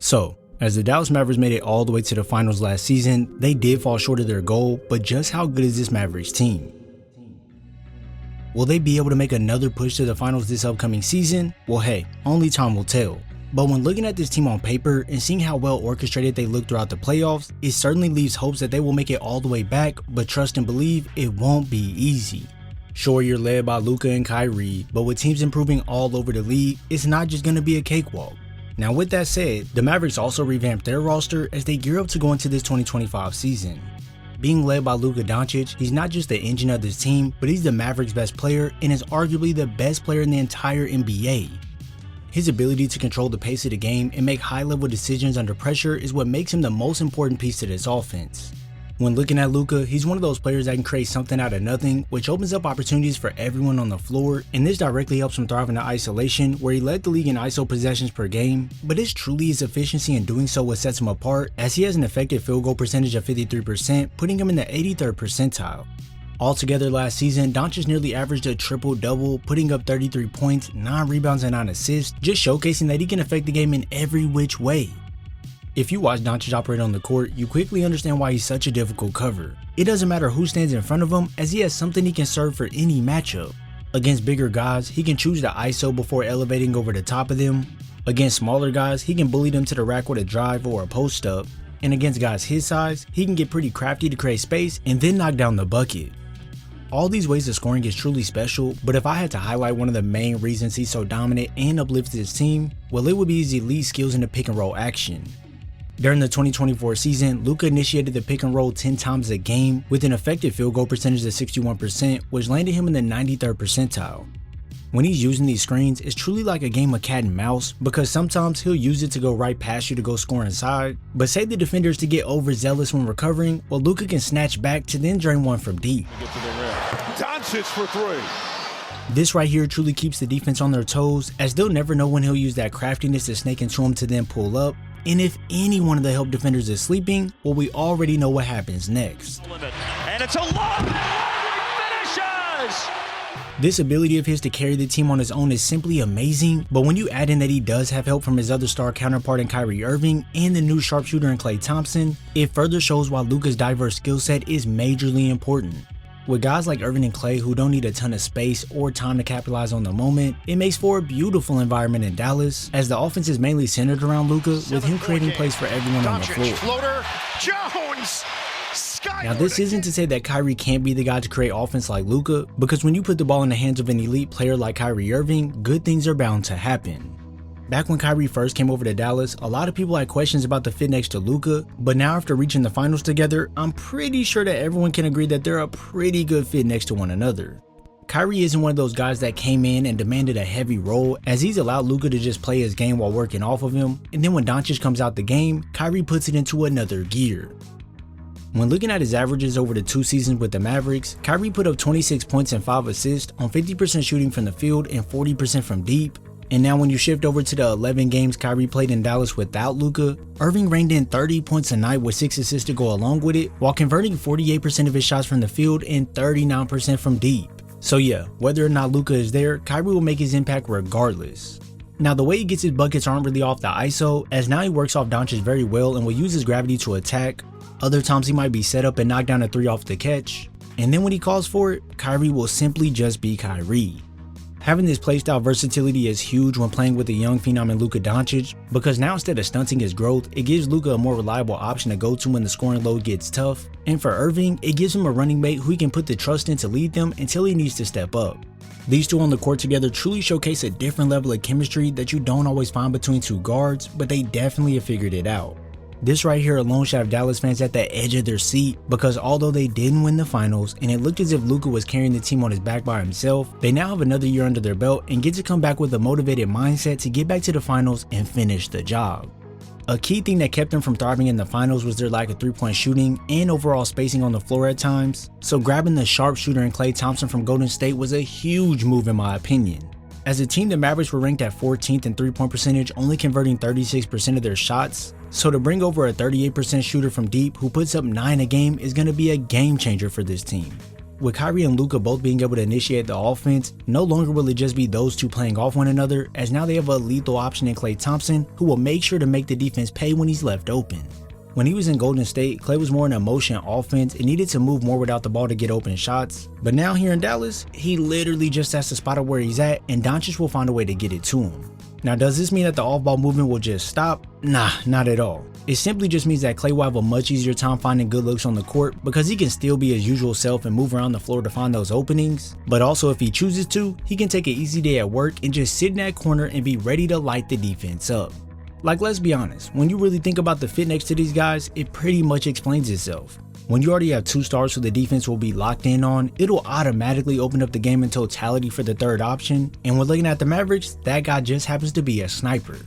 So, as the Dallas Mavericks made it all the way to the finals last season, they did fall short of their goal, but just how good is this Mavericks team? Will they be able to make another push to the finals this upcoming season? Well, hey, only time will tell. But when looking at this team on paper and seeing how well orchestrated they look throughout the playoffs, it certainly leaves hopes that they will make it all the way back, but trust and believe it won't be easy. Sure, you're led by Luka and Kyrie, but with teams improving all over the league, it's not just going to be a cakewalk. Now with that said, the Mavericks also revamped their roster as they gear up to go into this 2025 season. Being led by Luka Doncic, he's not just the engine of this team, but he's the Mavericks' best player and is arguably the best player in the entire NBA. His ability to control the pace of the game and make high-level decisions under pressure is what makes him the most important piece to this offense. When looking at Luka, he's one of those players that can create something out of nothing, which opens up opportunities for everyone on the floor, and this directly helps him thrive in the isolation, where he led the league in ISO possessions per game, but it's truly his efficiency in doing so what sets him apart, as he has an effective field goal percentage of 53%, putting him in the 83rd percentile. Altogether last season, Doncic nearly averaged a triple-double, putting up 33 points, 9 rebounds and 9 assists, just showcasing that he can affect the game in every which way. If you watch Doncic operate on the court, you quickly understand why he's such a difficult cover. It doesn't matter who stands in front of him, as he has something he can serve for any matchup. Against bigger guys, he can choose the ISO before elevating over the top of them. Against smaller guys, he can bully them to the rack with a drive or a post-up. And against guys his size, he can get pretty crafty to create space and then knock down the bucket. All these ways of scoring is truly special, but if I had to highlight one of the main reasons he's so dominant and uplifted his team, well, it would be his elite skills in the pick and roll action. During the 2024 season, Luka initiated the pick and roll 10 times a game with an effective field goal percentage of 61%, which landed him in the 93rd percentile. When he's using these screens, it's truly like a game of cat and mouse, because sometimes he'll use it to go right past you to go score inside, but say the defenders to get overzealous when recovering, well, Luka can snatch back to then drain one from deep. Doncic for 3. This right here truly keeps the defense on their toes, as they'll never know when he'll use that craftiness to snake into him to then pull up. And if any one of the help defenders is sleeping, well, we already know what happens next. And it's a long finishes! This ability of his to carry the team on his own is simply amazing, but when you add in that he does have help from his other star counterpart in Kyrie Irving and the new sharpshooter in Klay Thompson, it further shows why Luka's diverse skill set is majorly important. With guys like Irving and Klay who don't need a ton of space or time to capitalize on the moment, it makes for a beautiful environment in Dallas, as the offense is mainly centered around Luka, with him creating plays for everyone on the floor. Floater, Jones, now this isn't to say that Kyrie can't be the guy to create offense like Luka, because when you put the ball in the hands of an elite player like Kyrie Irving, good things are bound to happen. Back when Kyrie first came over to Dallas, a lot of people had questions about the fit next to Luka, but now after reaching the finals together, I'm pretty sure that everyone can agree that they're a pretty good fit next to one another. Kyrie isn't one of those guys that came in and demanded a heavy role, as he's allowed Luka to just play his game while working off of him, and then when Doncic comes out the game, Kyrie puts it into another gear. When looking at his averages over the 2 seasons with the Mavericks, Kyrie put up 26 points and 5 assists on 50% shooting from the field and 40% from deep. And now when you shift over to the 11 games Kyrie played in Dallas without Luka, Irving reined in 30 points a night with 6 assists to go along with it, while converting 48% of his shots from the field and 39% from deep. So yeah, whether or not Luka is there, Kyrie will make his impact regardless. Now the way he gets his buckets aren't really off the ISO, as now he works off Doncic very well and will use his gravity to attack. Other times he might be set up and knock down a 3 off the catch. And then when he calls for it, Kyrie will simply just be Kyrie. Having this playstyle versatility is huge when playing with a young phenom in Luka Doncic, because now instead of stunting his growth, it gives Luka a more reliable option to go to when the scoring load gets tough, and for Irving, it gives him a running mate who he can put the trust in to lead them until he needs to step up. These two on the court together truly showcase a different level of chemistry that you don't always find between two guards, but they definitely have figured it out. This right here alone should have Dallas fans at the edge of their seat, because although they didn't win the finals and it looked as if Luka was carrying the team on his back by himself, they now have another year under their belt and get to come back with a motivated mindset to get back to the finals and finish the job. A key thing that kept them from thriving in the finals was their lack of 3-point shooting and overall spacing on the floor at times, so grabbing the sharpshooter in Klay Thompson from Golden State was a huge move in my opinion. As a team, the Mavericks were ranked at 14th in 3-point percentage, only converting 36% of their shots, so to bring over a 38% shooter from deep who puts up 9 a game is going to be a game changer for this team. With Kyrie and Luka both being able to initiate the offense, no longer will it just be those two playing off one another, as now they have a lethal option in Klay Thompson who will make sure to make the defense pay when he's left open. When he was in Golden State, Klay was more an emotion offense and needed to move more without the ball to get open shots, but now here in Dallas, he literally just has to spot out where he's at and Doncic will find a way to get it to him. Now, does this mean that the off-ball movement will just stop? Nah, not at all. It simply just means that Klay will have a much easier time finding good looks on the court because he can still be his usual self and move around the floor to find those openings. But also, if he chooses to, he can take an easy day at work and just sit in that corner and be ready to light the defense up. Like, let's be honest, when you really think about the fit next to these guys, it pretty much explains itself. When you already have two stars who the defense will be locked in on, it'll automatically open up the game in totality for the third option, and when looking at the Mavericks, that guy just happens to be a sniper.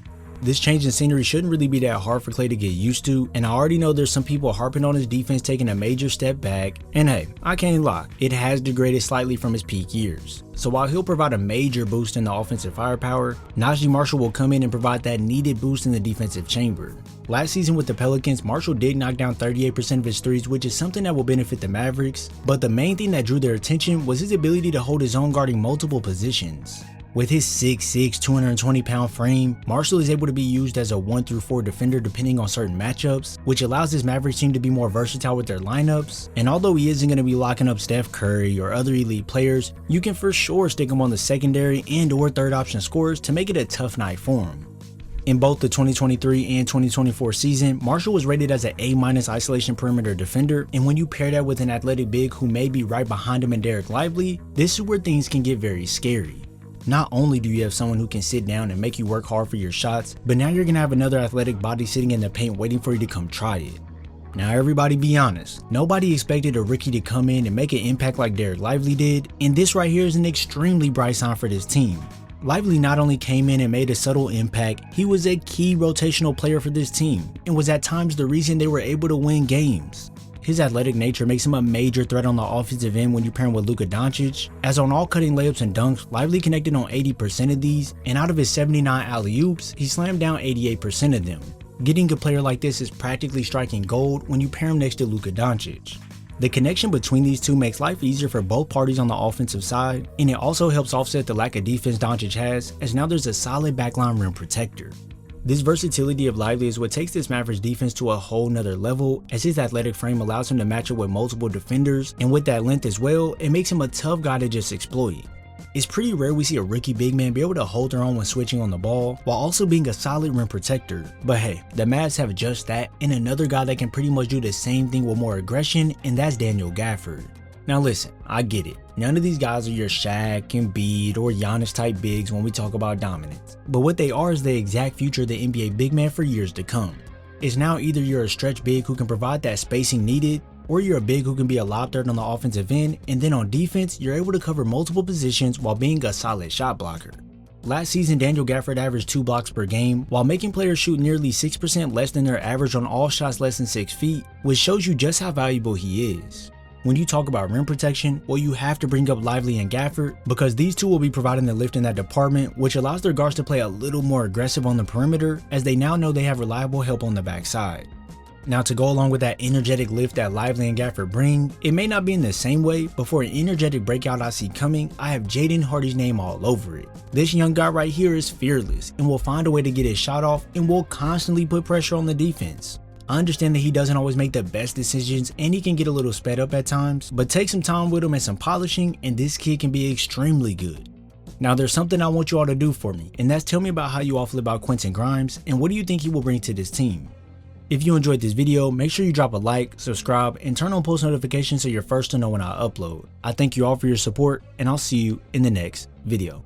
This change in scenery shouldn't really be that hard for Klay to get used to, and I already know there's some people harping on his defense taking a major step back, and hey, I can't lie, it has degraded slightly from his peak years. So while he'll provide a major boost in the offensive firepower, Naji Marshall will come in and provide that needed boost in the defensive chamber. Last season with the Pelicans, Marshall did knock down 38% of his threes, which is something that will benefit the Mavericks, but the main thing that drew their attention was his ability to hold his own guarding multiple positions. With his 6'6", 220-pound frame, Marshall is able to be used as a 1-4 defender depending on certain matchups, which allows this Mavericks team to be more versatile with their lineups, and although he isn't going to be locking up Steph Curry or other elite players, you can for sure stick him on the secondary and or third option scorers to make it a tough night for him. In both the 2023 and 2024 season, Marshall was rated as an A- isolation perimeter defender, and when you pair that with an athletic big who may be right behind him in Dereck Lively, this is where things can get very scary. Not only do you have someone who can sit down and make you work hard for your shots, but now you're going to have another athletic body sitting in the paint waiting for you to come try it. Now everybody be honest, nobody expected a rookie to come in and make an impact like Dereck Lively did, and this right here is an extremely bright sign for this team. Lively not only came in and made a subtle impact, he was a key rotational player for this team, and was at times the reason they were able to win games. His athletic nature makes him a major threat on the offensive end when you pair him with Luka Doncic, as on all cutting layups and dunks, Lively connected on 80% of these, and out of his 79 alley-oops, he slammed down 88% of them. Getting a player like this is practically striking gold when you pair him next to Luka Doncic. The connection between these two makes life easier for both parties on the offensive side, and it also helps offset the lack of defense Doncic has, as now there's a solid backline rim protector. This versatility of Lively is what takes this Mavericks defense to a whole nother level, as his athletic frame allows him to match up with multiple defenders, and with that length as well, it makes him a tough guy to just exploit. It's pretty rare we see a rookie big man be able to hold their own when switching on the ball, while also being a solid rim protector, but hey, the Mavs have just that, and another guy that can pretty much do the same thing with more aggression, and that's Daniel Gafford. Now listen, I get it. None of these guys are your Shaq, Embiid, or Giannis type bigs when we talk about dominance. But what they are is the exact future of the NBA big man for years to come. It's now either you're a stretch big who can provide that spacing needed, or you're a big who can be a lob threat on the offensive end, and then on defense, you're able to cover multiple positions while being a solid shot blocker. Last season, Daniel Gafford averaged 2 blocks per game, while making players shoot nearly 6% less than their average on all shots less than 6 feet, which shows you just how valuable he is. When you talk about rim protection, well, you have to bring up Lively and Gafford, because these two will be providing the lift in that department, which allows their guards to play a little more aggressive on the perimeter, as they now know they have reliable help on the backside. Now, to go along with that energetic lift that Lively and Gafford bring, it may not be in the same way, but for an energetic breakout I see coming, I have Jaden Hardy's name all over it. This young guy right here is fearless, and will find a way to get his shot off, and will constantly put pressure on the defense. I understand that he doesn't always make the best decisions and he can get a little sped up at times, but take some time with him and some polishing and this kid can be extremely good. Now there's something I want you all to do for me, and that's tell me about how you all feel about Quentin Grimes and what do you think he will bring to this team. If you enjoyed this video, make sure you drop a like, subscribe, and turn on post notifications so you're first to know when I upload. I thank you all for your support and I'll see you in the next video.